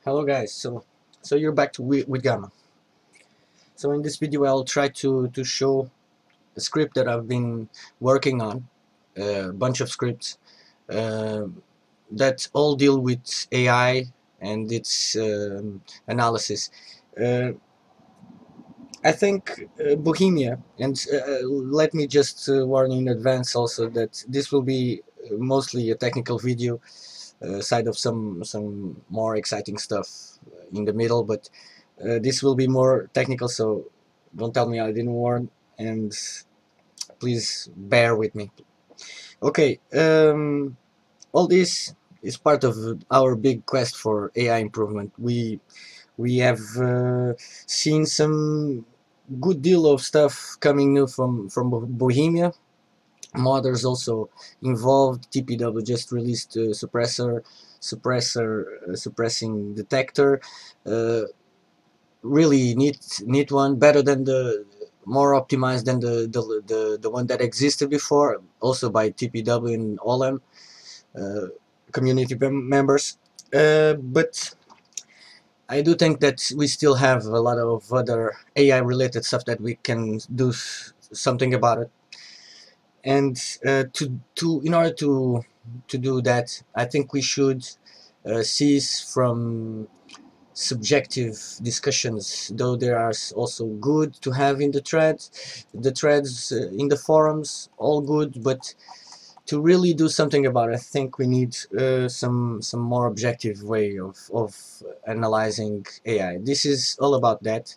Hello guys, so you're back with Gamma. So in this video I'll try to show a script that I've been working on, a bunch of scripts uh, that all deal with AI and its analysis. Uh, I think Bohemia, and let me just warn in advance also that this will be mostly a technical video, side of some more exciting stuff in the middle, but this will be more technical, so don't tell me I didn't warn, and please bear with me. Okay, all this is part of our big quest for AI improvement. We have seen some good deal of stuff coming new from Bohemia. Modders also involved. TPW just released a suppressing detector. Uh, Really neat one, better than the more optimized than the one that existed before, also by TPW and OLEM community members. But I do think that we still have a lot of other AI related stuff that we can do something about it. And to in order to do that, I think we should cease from subjective discussions, though there are also good to have in the threads in the forums, all good, but to really do something about it, I think we need some more objective way of analyzing AI. This is all about that.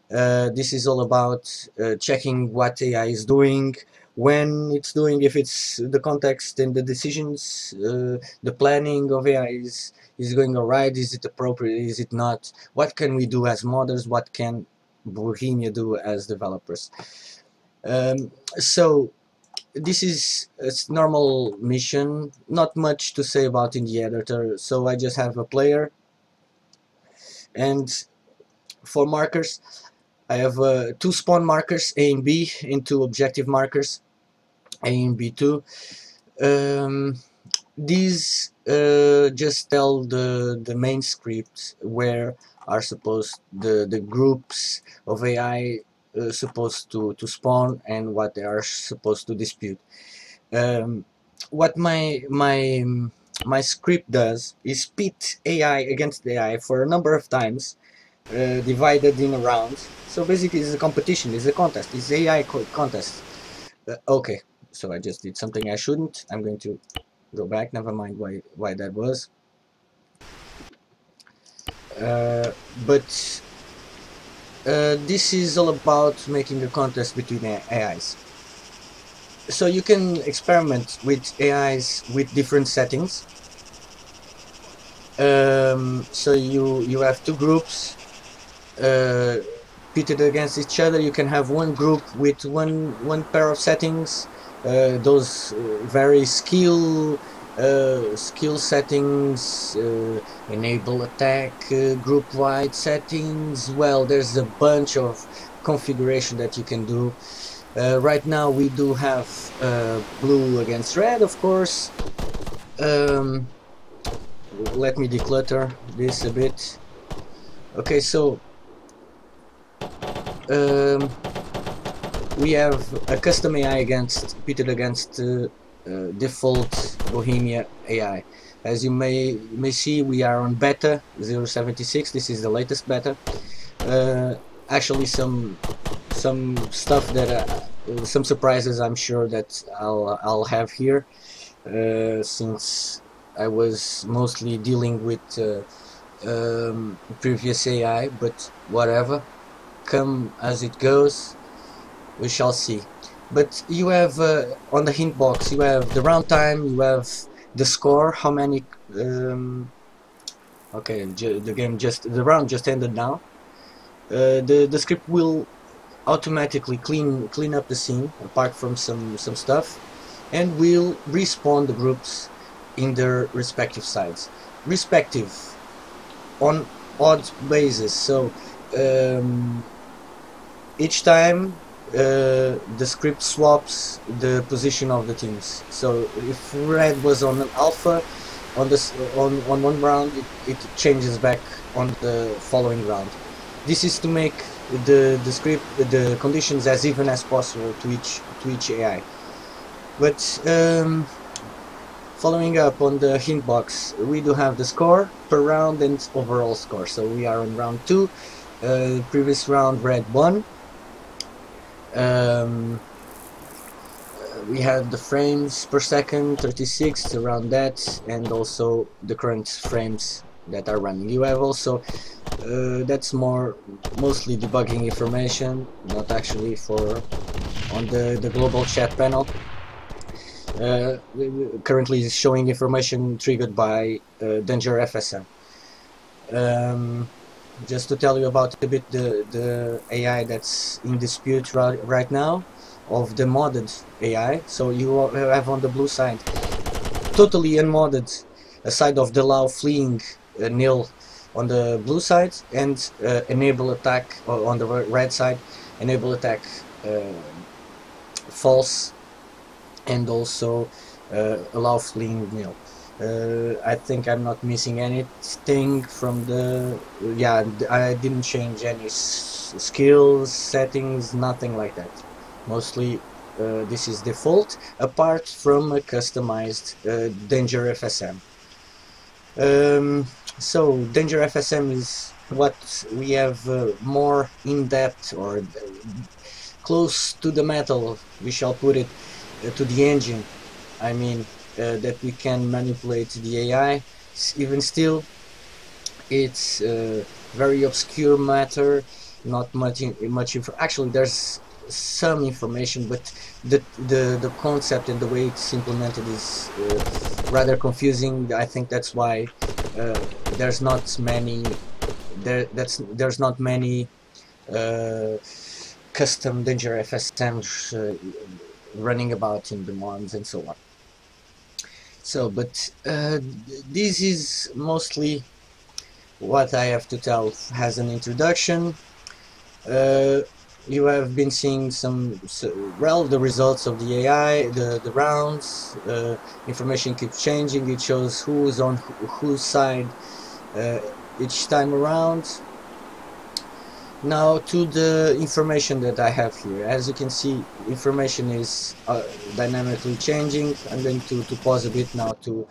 This is all about checking what AI is doing, when it's doing, if it's the context and the decisions, the planning of AI is going alright, is it appropriate, is it not, what can we do as modders, what can Bohemia do as developers. So this is a normal mission, not much to say about in the editor, so I just have a player, and for markers I have two spawn markers, A and B, and two objective markers, A and B2. These just tell the main script where are supposed the groups of AI supposed to spawn and what they are supposed to dispute. What my script does is pit AI against AI for a number of times, divided in a round. So basically it's a competition, it's a contest, it's AI contest. Okay, so I just did something I shouldn't. I'm going to go back, never mind why that was. But this is all about making a contest between AIs. So you can experiment with AIs with different settings. So you have two groups pitted against each other. You can have one group with one pair of settings, those very skill settings, enable attack, group wide settings. Well, there's a bunch of configuration that you can do. Right now we do have blue against red, of course. Let me declutter this a bit. Okay, so we have a custom AI pitted against default Bohemia AI. As you may see, we are on beta 0.76. This is the latest beta. Actually, some stuff that some surprises I'm sure that I'll have here, since I was mostly dealing with previous AI, but whatever, come as it goes, we shall see. But you have on the hint box, you have the round time, you have the score, how many okay, the round just ended now. The script will automatically clean up the scene apart from some stuff, and will respawn the groups in their respective sides, respective on odd basis. So each time the script swaps the position of the teams. So if red was on an alpha, on this on one round, it changes back on the following round. This is to make the script, the conditions as even as possible to each AI. But following up on the hint box, we do have the score per round and overall score. So we are on round 2. Previous round red 1. We have the frames per second, 36, around that, and also the current frames that are running. You have also that's mostly debugging information, not actually for on the global chat panel. Currently is showing information triggered by Danger FSM. Just to tell you about a bit the AI that's in dispute right now, of the modded AI. So you have on the blue side totally unmodded, aside of the allow fleeing nil on the blue side, and enable attack on the red side, enable attack false, and also allow fleeing nil. I think I'm not missing anything from the, yeah, I didn't change any skills, settings, nothing like that. Mostly this is default, apart from a customized Danger FSM. So Danger FSM is what we have more in-depth, or close to the metal, we shall put it, to the engine. I mean, that we can manipulate the AI. Even still, it's very obscure matter, not much actually there's some information, but the concept and the way it's implemented is rather confusing. I think that's why there's not many there's not many custom Danger FSMs running about in the mods and so on. So, but this is mostly what I have to tell as an introduction. You have been seeing well, the results of the AI, the rounds. Information keeps changing. It shows who's on whose side each time around. Now to the information that I have here. As you can see, information is dynamically changing. I'm going to pause a bit now to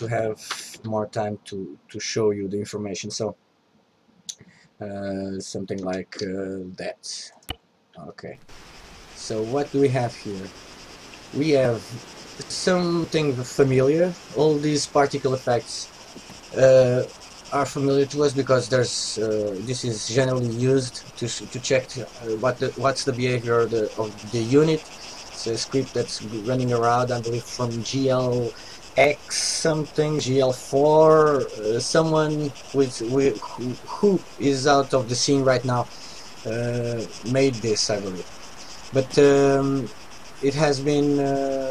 have more time to show you the information. So something like that. Okay. So what do we have here? We have something familiar. All these particle effects are familiar to us because there's this is generally used to check what's the behavior of the unit. It's a script that's running around, I believe, from GLX something, GL4. Someone who is out of the scene right now made this, I believe. But it has been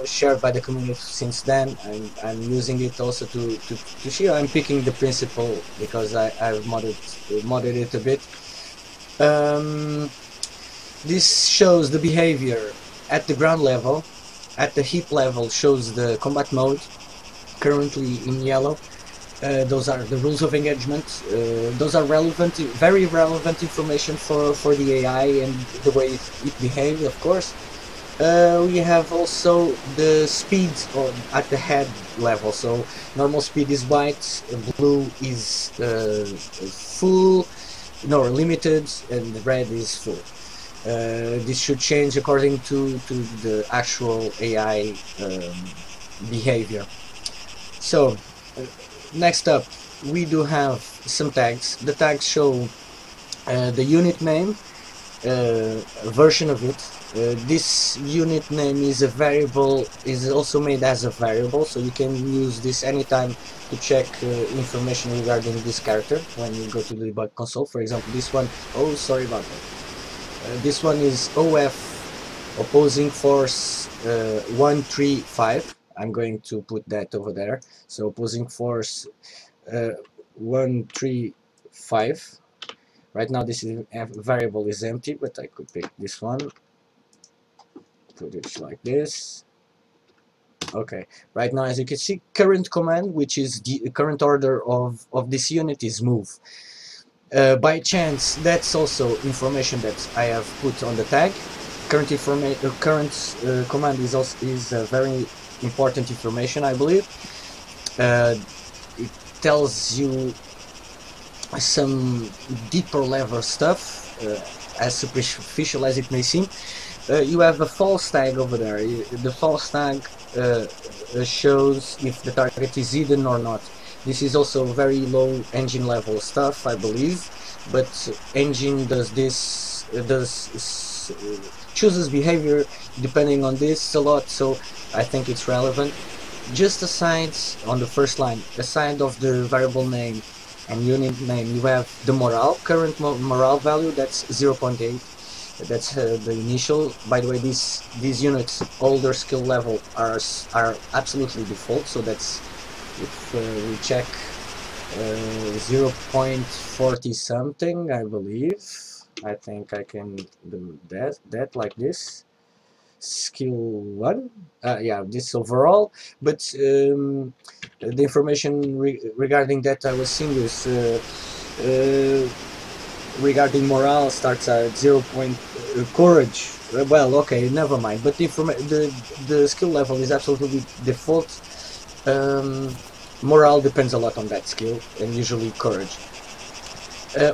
shared by the community since then, and I'm using it also to share. I'm picking the principle because I've modded it a bit. This shows the behavior at the ground level. At the heap level shows the combat mode, currently in yellow. Those are the rules of engagement. Those are relevant, very relevant information for the AI and the way it behaves, of course. We have also the speed at the head level. So normal speed is white, blue is full, no, limited, and red is full. This should change according to the actual AI behavior. So next up, we do have some tags. The tags show the unit name, version of it. This unit name is a variable, is also made as a variable, so you can use this anytime to check information regarding this character when you go to the debug console. For example, this one, oh, sorry about that. This one is OF, opposing force 135. I'm going to put that over there. So opposing force 135. Right now this variable is empty, but I could pick this one, put it like this. Okay, right now as you can see, current command, which is the current order of this unit, is move. By chance, that's also information that I have put on the tag. Current command is also very important information, I believe. It tells you some deeper level stuff, as superficial as it may seem. You have a false tag over there. The false tag shows if the target is hidden or not. This is also very low engine level stuff, I believe, but engine does this, chooses behavior depending on this a lot, so I think it's relevant. Just aside, on the first line, aside of the variable name and unit name, you have the morale, current morale value, that's 0.8. That's the initial. By the way, these units, older skill level, are absolutely default. So that's, if we check 0.40 something, I believe. I think I can do that like this. Skill 1, yeah, this overall, but the information regarding that I was seeing is regarding morale starts at 0. Courage. Well, okay, never mind. But the skill level is absolutely default. Morale depends a lot on that skill, and usually courage.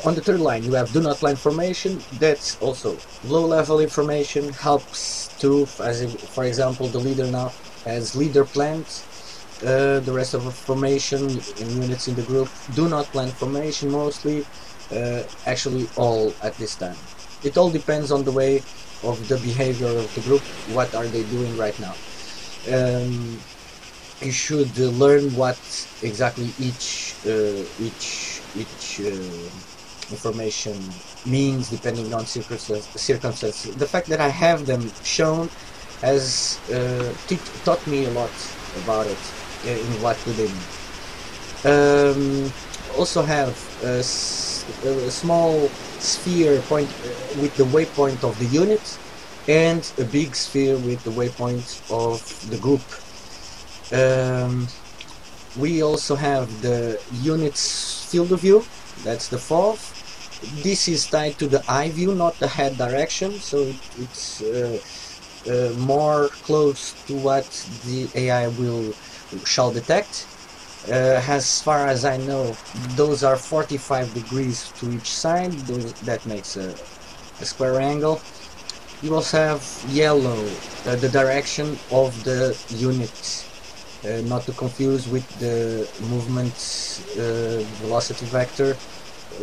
On the third line, you have do not plan formation. That's also low level information. Helps to, as if, for example, the leader now has leader plans. The rest of the formation and units in the group do not plan formation mostly. Actually, all at this time. It all depends on the way of the behavior of the group. What are they doing right now? You should learn what exactly each information means depending on circumstances. The fact that I have them shown has taught me a lot about it, in what do they mean. Also have a small sphere point with the waypoint of the unit, and a big sphere with the waypoint of the group. We also have the unit's field of view, that's the fourth. This is tied to the eye view, not the head direction, so it's more close to what the AI shall detect. As far as I know, those are 45 degrees to each side. That makes a square angle. You also have yellow, the direction of the unit, not to confuse with the movement velocity vector,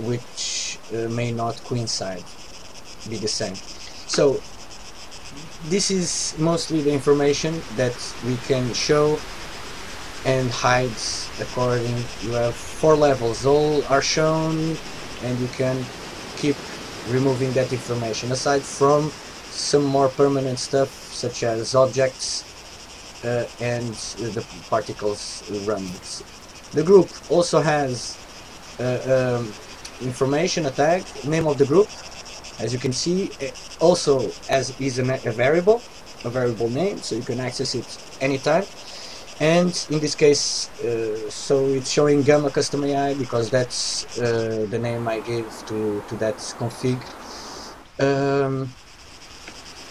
which may not coincide, be the same. So this is mostly the information that we can show and hides according. You have 4 levels, all are shown, and you can keep removing that information, aside from some more permanent stuff such as objects and the particles runs. The group also has information, a tag, name of the group, as you can see, also is a variable name, so you can access it anytime. And in this case, so it's showing Gamma Custom AI because that's the name I gave to that config.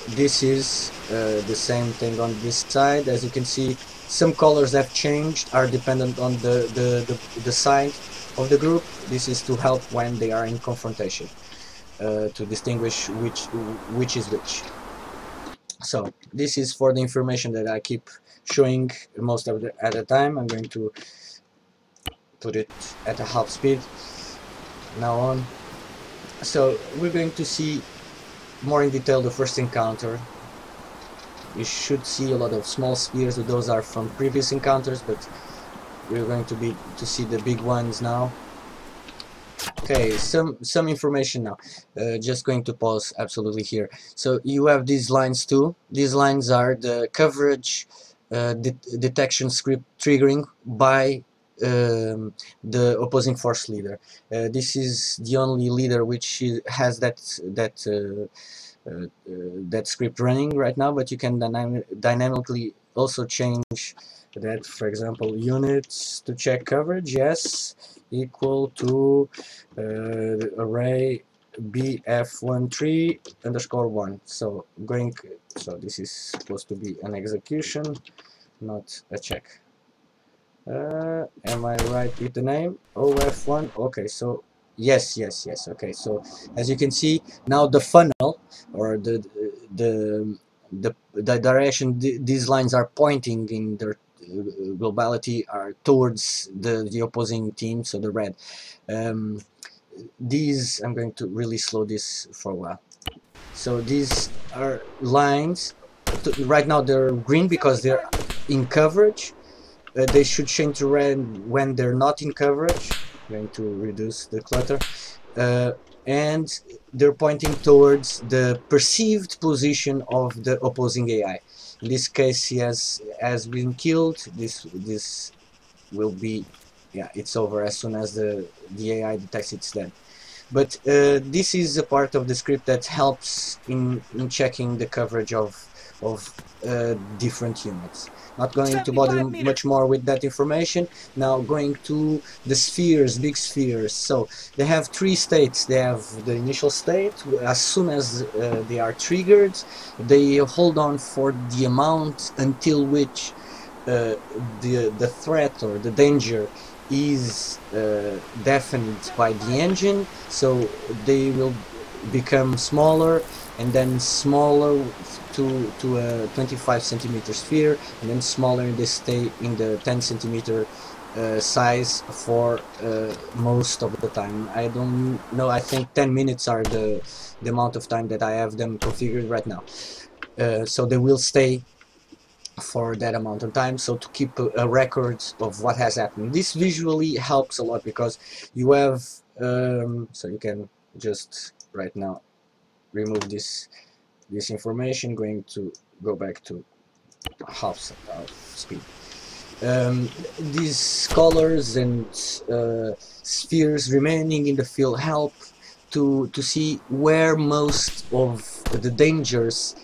This is the same thing on this side. As you can see, some colors have changed, are dependent on the side of the group. This is to help when they are in confrontation, to distinguish which is which. So this is for the information that I keep showing most of at the time. I'm going to put it at a half speed now on. So we're going to see more in detail the first encounter. You should see a lot of small spheres, those are from previous encounters, but we're going to see the big ones now. Okay, some information now. Just going to pause absolutely here. So you have these lines too. These lines are the coverage detection script triggering by the opposing force leader. This is the only leader which has that script running right now, but you can dynamically also change that, for example, units to check coverage, yes, equal to array bf13 underscore 1. So so this is supposed to be an execution, not a check. Am I right with the name? OF1. Okay, so yes. Okay, so as you can see now, the funnel, or the direction these lines are pointing in their globality are towards the opposing team, so the red. These, I'm going to really slow this for a while. So these are lines. Right now they're green because they're in coverage. They should change to red when they're not in coverage. I'm going to reduce the clutter. And they're pointing towards the perceived position of the opposing AI. In this case, he has been killed. This will be, yeah, it's over as soon as the AI detects it's dead. But this is a part of the script that helps in checking the coverage of different units. Not going to bother much more with that information. Now going to the spheres, big spheres. So they have three states. They have the initial state. As soon as they are triggered, they hold on for the amount until which the threat or the danger is deafened by the engine, so they will become smaller and then smaller to a 25 centimeter sphere, and then smaller, and they stay in the 10 centimeter size for most of the time. I don't know, I think 10 minutes are the amount of time that I have them configured right now. So they will stay for that amount of time, so to keep a record of what has happened. This visually helps a lot because you have so you can just right now remove this information. Going to go back to half speed. These colors and spheres remaining in the field help to see where most of the dangers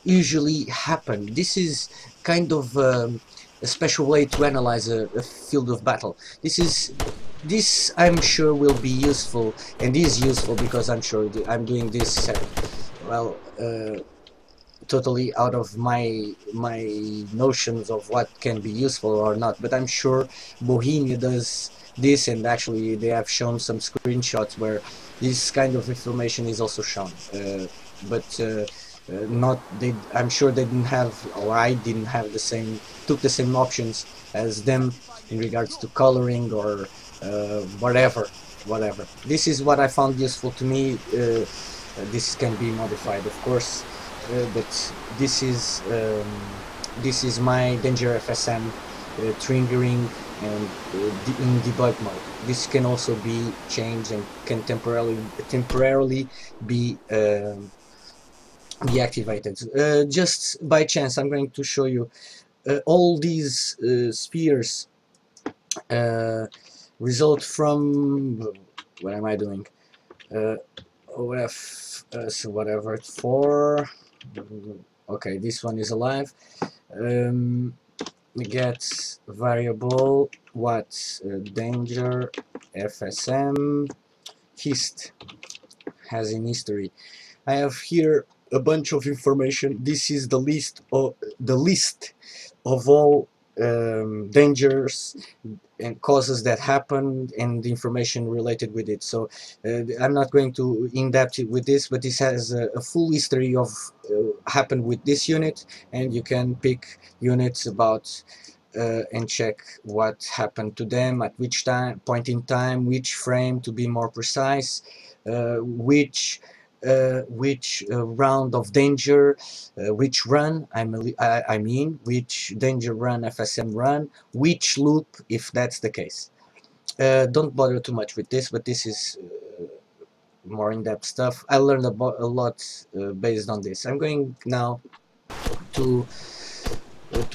usually happen. This is kind of a special way to analyze a field of battle. This I'm sure will be useful, and is useful because I'm sure I'm doing this well, totally out of my notions of what can be useful or not, but I'm sure Bohemia does this, and actually they have shown some screenshots where this kind of information is also shown, but not they. I'm sure they didn't have, or I didn't have took the same options as them in regards to coloring or whatever. This is what I found useful to me. This can be modified, of course, but this is my danger FSM triggering and in debug mode. This can also be changed and can temporarily be deactivated. Just by chance, I'm going to show you all these spheres result from, what am I doing? OF, so whatever, 4. Okay, this one is alive. Get variable what danger FSM hist has in history. I have here a bunch of information. This is the list of all dangers and causes that happened and the information related with it. So I'm not going to in depth with this, but this has a full history of happened with this unit, and you can pick units about and check what happened to them at which point in time, which frame to be more precise, which round of danger, which run, I mean which danger run, FSM run, which loop, if that's the case. Don't bother too much with this, but this is more in-depth stuff. I learned a lot based on this. I'm going now to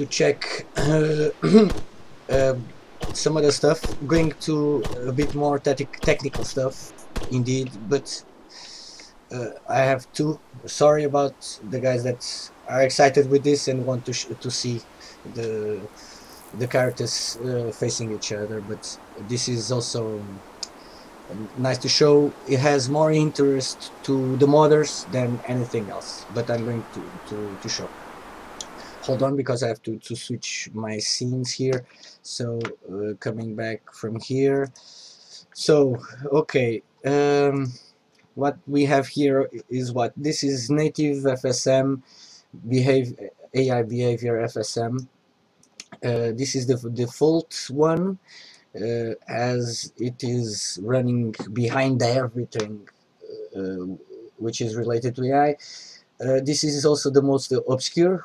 check some other stuff, going to a bit more technical stuff indeed, but I have to. Sorry about the guys that are excited with this and want to see the the characters facing each other, but this is also nice to show. It has more interest to the modders than anything else, but I'm going to show. Hold on, because I have to switch my scenes here. So coming back from here. So okay, what we have here is what this is: native FSM behave AI behavior FSM. This is the default one, as it is running behind everything uh, which is related to AI. This is also the most obscure